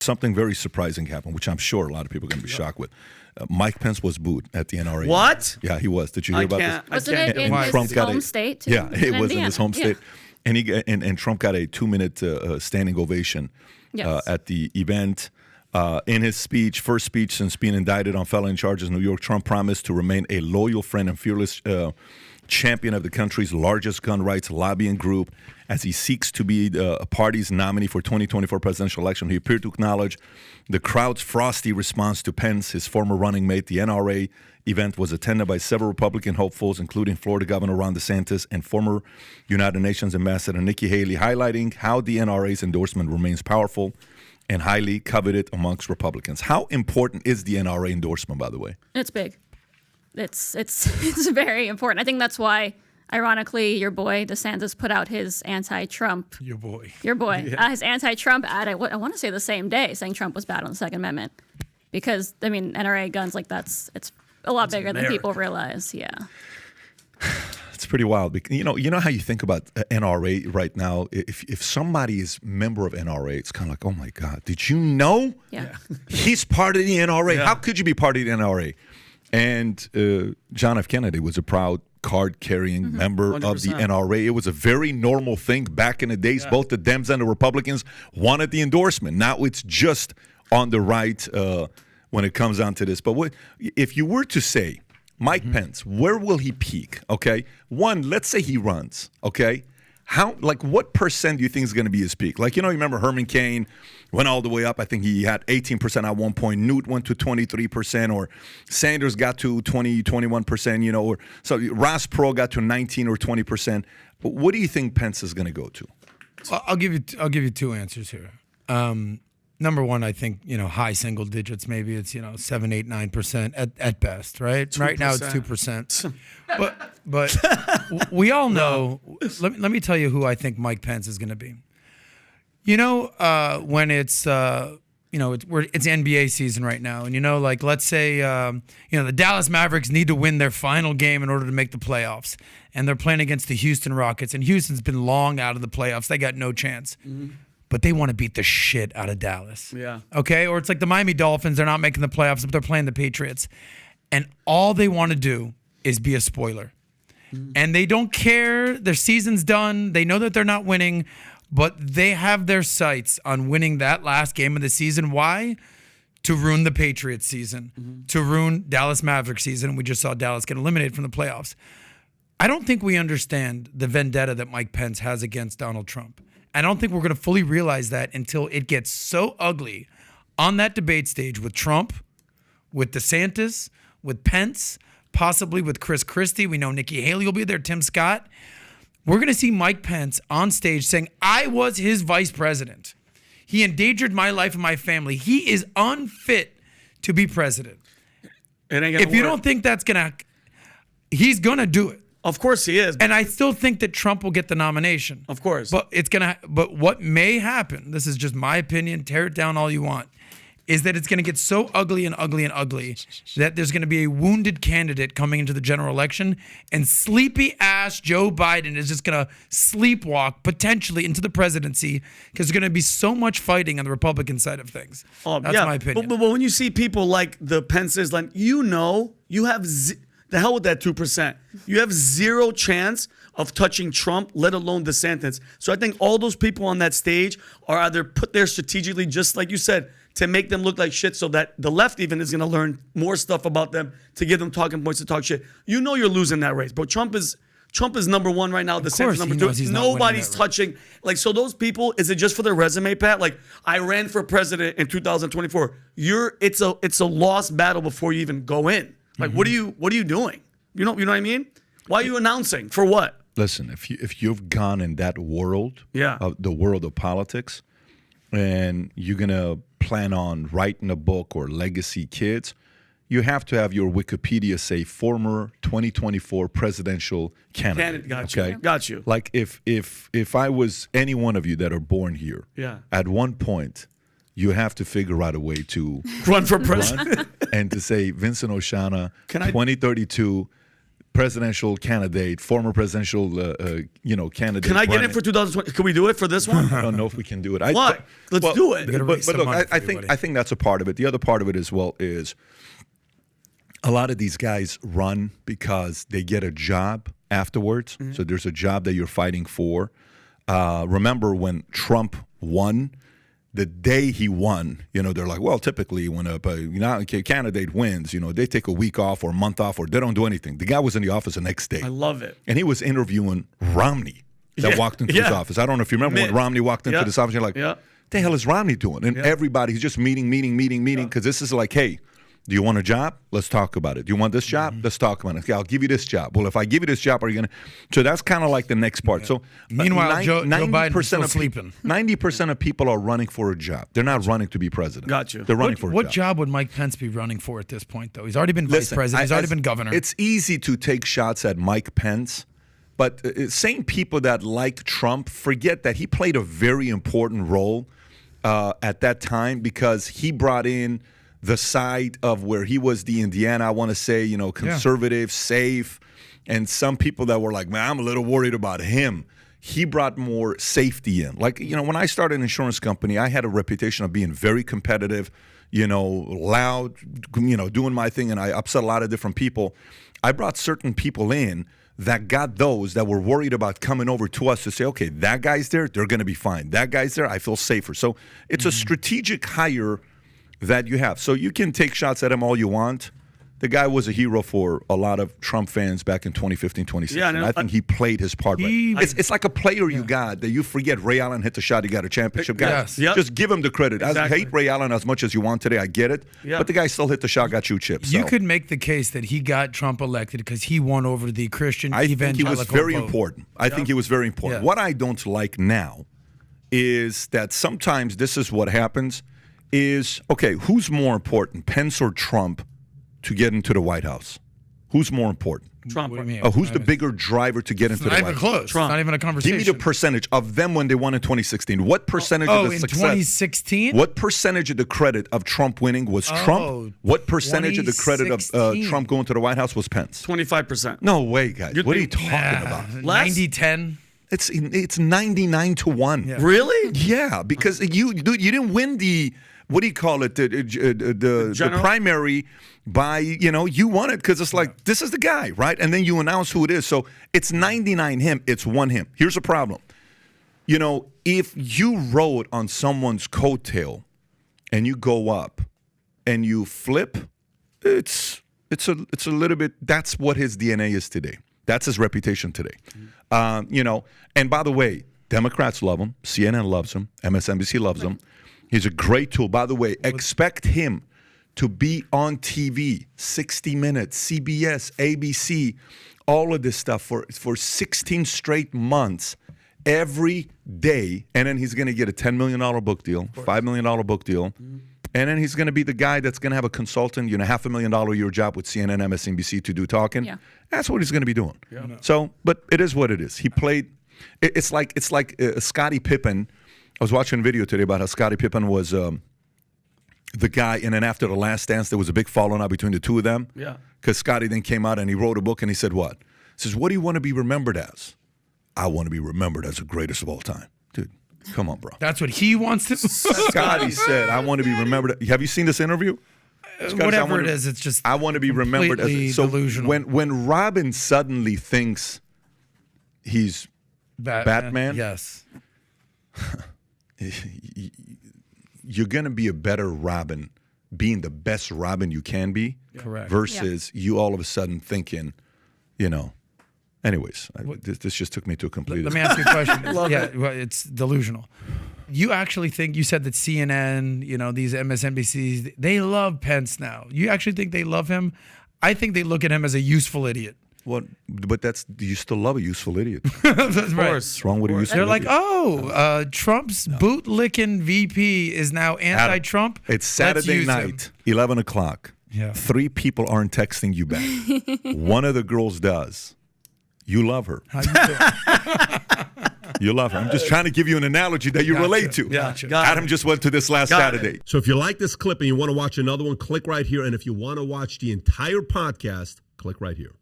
something very surprising happened, which I'm sure a lot of people are going to be shocked with. Mike Pence was booed at the NRA. What? Yeah, he was. Did you hear about this? Wasn't it in his home state, too? Yeah, it was in Indiana. his home state. And Trump got a 2-minute standing ovation at the event. In his first speech since being indicted on felony charges in New York, Trump promised to remain a loyal friend and fearless champion of the country's largest gun rights lobbying group as he seeks to be the party's nominee for 2024 presidential election. He appeared to acknowledge the crowd's frosty response to Pence, his former running mate. The NRA event was attended by several Republican hopefuls, including Florida Governor Ron DeSantis and former United Nations Ambassador Nikki Haley, highlighting how the NRA's endorsement remains powerful and highly coveted amongst Republicans. How important is the NRA endorsement, by the way? It's big. It's very important. I think that's why, ironically, your boy DeSantis put out his anti-Trump. Your boy. Yeah. His anti-Trump ad. I want to say the same day, saying Trump was bad on the Second Amendment, because I mean NRA guns it's a lot bigger than people realize. Yeah. It's pretty wild. You know how you think about NRA right now. If somebody is member of NRA, it's kind of like, oh my God, did you know? Yeah. He's part of the NRA. Yeah. How could you be part of the NRA? And John F. Kennedy was a proud card-carrying member 100%. of the NRA. It was a very normal thing back in the days. Both the Dems and the Republicans wanted the endorsement. Now it's just on the right when it comes down to this. But if you were to say, Mike Pence, where will he peak? Okay, one, let's say he runs. Okay, what percent do you think is going to be his peak? Like, you remember Herman Cain went all the way up. I think he had 18% at one point. Newt went to 23%, or Sanders got to 21%. Or so Ross Perot got to 19 or 20%. But what do you think Pence is going to go to? Well, I'll give you two answers here. Number one, I think, high single digits, maybe it's, 7, 8, 9% at best, right? 2%. Right now it's 2%. But we all know, let me tell you who I think Mike Pence is going to be. When it's, it's NBA season right now. And, let's say, the Dallas Mavericks need to win their final game in order to make the playoffs. And they're playing against the Houston Rockets. And Houston's been long out of the playoffs. They got no chance. Mm-hmm. But they want to beat the shit out of Dallas. Yeah. Okay? Or it's like the Miami Dolphins. They're not making the playoffs, but they're playing the Patriots. And all they want to do is be a spoiler. Mm. And they don't care. Their season's done. They know that they're not winning, but they have their sights on winning that last game of the season. Why? To ruin the Patriots season, to ruin Dallas Mavericks season. We just saw Dallas get eliminated from the playoffs. I don't think we understand the vendetta that Mike Pence has against Donald Trump. I don't think we're going to fully realize that until it gets so ugly on that debate stage with Trump, with DeSantis, with Pence, possibly with Chris Christie. We know Nikki Haley will be there, Tim Scott. We're going to see Mike Pence on stage saying, I was his vice president. He endangered my life and my family. He is unfit to be president. It ain't gonna if you work. don't think that's going to, he's going to do it. Of course he is. And I still think that Trump will get the nomination. Of course. But but what may happen, this is just my opinion, tear it down all you want, is that it's going to get so ugly and ugly and ugly that there's going to be a wounded candidate coming into the general election, and sleepy ass Joe Biden is just going to sleepwalk potentially into the presidency because there's going to be so much fighting on the Republican side of things. That's my opinion. But when you see people like the Pences, like, you have the hell with that 2%. You have zero chance of touching Trump, let alone DeSantis. So I think all those people on that stage are either put there strategically, just like you said, to make them look like shit, so that the left even is going to learn more stuff about them to give them talking points to talk shit. You're losing that race, bro. Trump is number one right now. DeSantis number two. Nobody's touching. Like, so those people, is it just for their resume, Pat? Like, I ran for president in 2024. It's a lost battle before you even go in. Like, what are you doing? You know what I mean? Why are you announcing? For what? Listen, if you've gone in that world, the world of politics, and you're gonna plan on writing a book or legacy kids, you have to have your Wikipedia say former 2024 presidential candidate. Got you. Like if I was any one of you that are born here, at one point, you have to figure out a way to run for president and to say Vincent Oshana, 2032, presidential candidate, former presidential, candidate. Can I get in for 2020? Can we do it for this one? I don't know if we can do it. What? Let's do it. But look, I think that's a part of it. The other part of it as well is a lot of these guys run because they get a job afterwards. Mm-hmm. So there's a job that you're fighting for. Remember when Trump won? The day he won, they're like, well, typically when a candidate wins, they take a week off or a month off or they don't do anything. The guy was in the office the next day. I love it. And he was interviewing Romney that walked into his office. I don't know if you remember when Romney walked into this office. You're like, what the hell is Romney doing? And everybody's just meeting, because this is like, hey, do you want a job? Let's talk about it. Do you want this job? Let's talk about it. Okay, I'll give you this job. Well, if I give you this job, are you going to? So that's kind of like the next part. So meanwhile, Joe Biden's still sleeping. 90% of people are running for a job. They're not running to be president. Gotcha. They're running for a job. What job would Mike Pence be running for at this point, though? He's already been vice president. He's already been governor. It's easy to take shots at Mike Pence, but same people that like Trump forget that he played a very important role at that time because he brought in the side of where he was the Indiana, I want to say, conservative, safe, and some people that were like, man, I'm a little worried about him. He brought more safety in. Like, when I started an insurance company, I had a reputation of being very competitive, loud, doing my thing, and I upset a lot of different people. I brought certain people in that got those that were worried about coming over to us to say, okay, that guy's there, they're going to be fine. That guy's there, I feel safer. So it's a strategic hire that you have. So you can take shots at him all you want. The guy was a hero for a lot of Trump fans back in 2015, 2016. Yeah, I think he played his part right. It's like a player you got that you forget Ray Allen hit the shot, he got a championship guy. Yes. Yep. Just give him the credit. Exactly. I hate Ray Allen as much as you want today. I get it. Yep. But the guy still hit the shot, got you chips. You could make the case that he got Trump elected because he won over the Christian evangelical think he was very vote. important. I think he was very important. Yeah. What I don't like now is that sometimes this is what happens is, okay, who's more important, Pence or Trump, to get into the White House? Who's more important? Trump. What do you mean? Who's the bigger driver to get into the White House? Not even close. Trump. Not even a conversation. Give me the percentage of them when they won in 2016. What percentage of the success? 2016? What percentage of the credit of Trump winning was Trump? What percentage of the credit of Trump going to the White House was Pence? 25%. No way, guys. What are you talking about? 90-10? It's 99-1. Yeah. Really? Yeah, because you didn't win the, what do you call it, the primary by, you won it because it's like, this is the guy, right? And then you announce who it is. So it's 99 him, it's 1 him. Here's the problem. If you rode on someone's coattail and you go up and you flip, it's a little bit, that's what his DNA is today. That's his reputation today. And by the way, Democrats love him. CNN loves him. MSNBC loves him. He's a great tool. By the way, expect him to be on TV, 60 Minutes, CBS, ABC, all of this stuff for 16 straight months, every day. And then he's going to get a $10 million book deal, $5 million book deal. Mm-hmm. And then he's going to be the guy that's going to have a consultant, $500,000 a year job with CNN, MSNBC to do talking. Yeah. That's what he's going to be doing. Yeah. So, but it is what it is. He played. It's like Scottie Pippen. I was watching a video today about how Scottie Pippen was the guy, and then after the Last Dance, there was a big falling out between the two of them. Yeah. Because Scottie then came out and he wrote a book and he said what? He says, "What do you want to be remembered as?" "I want to be remembered as the greatest of all time." Dude, come on, bro. That's what he wants to. Scottie said, "I want to be remembered." Have you seen this interview? Whatever it is, it's just. I want to be remembered as. So delusional. When Robin suddenly thinks he's Batman, yes. You're going to be a better Robin, being the best Robin you can be. Correct. Versus you all of a sudden thinking, Anyways, this just took me to a complete. Let me ask you a question. Well, it's delusional. You actually think, you said that CNN, these MSNBCs, they love Pence now. You actually think they love him? I think they look at him as a useful idiot. What? But you still love a useful idiot. That's right. What's wrong with a useful idiot? They're like, Trump's boot-licking VP is now anti-Trump. It's Saturday night, 11 o'clock. Yeah. 3 people aren't texting you back. One of the girls does. You love her. How you doing? You love her. I'm just trying to give you an analogy that you relate to. Gotcha. Adam just went to this last Saturday. So if you like this clip and you want to watch another one, click right here. And if you want to watch the entire podcast, click right here.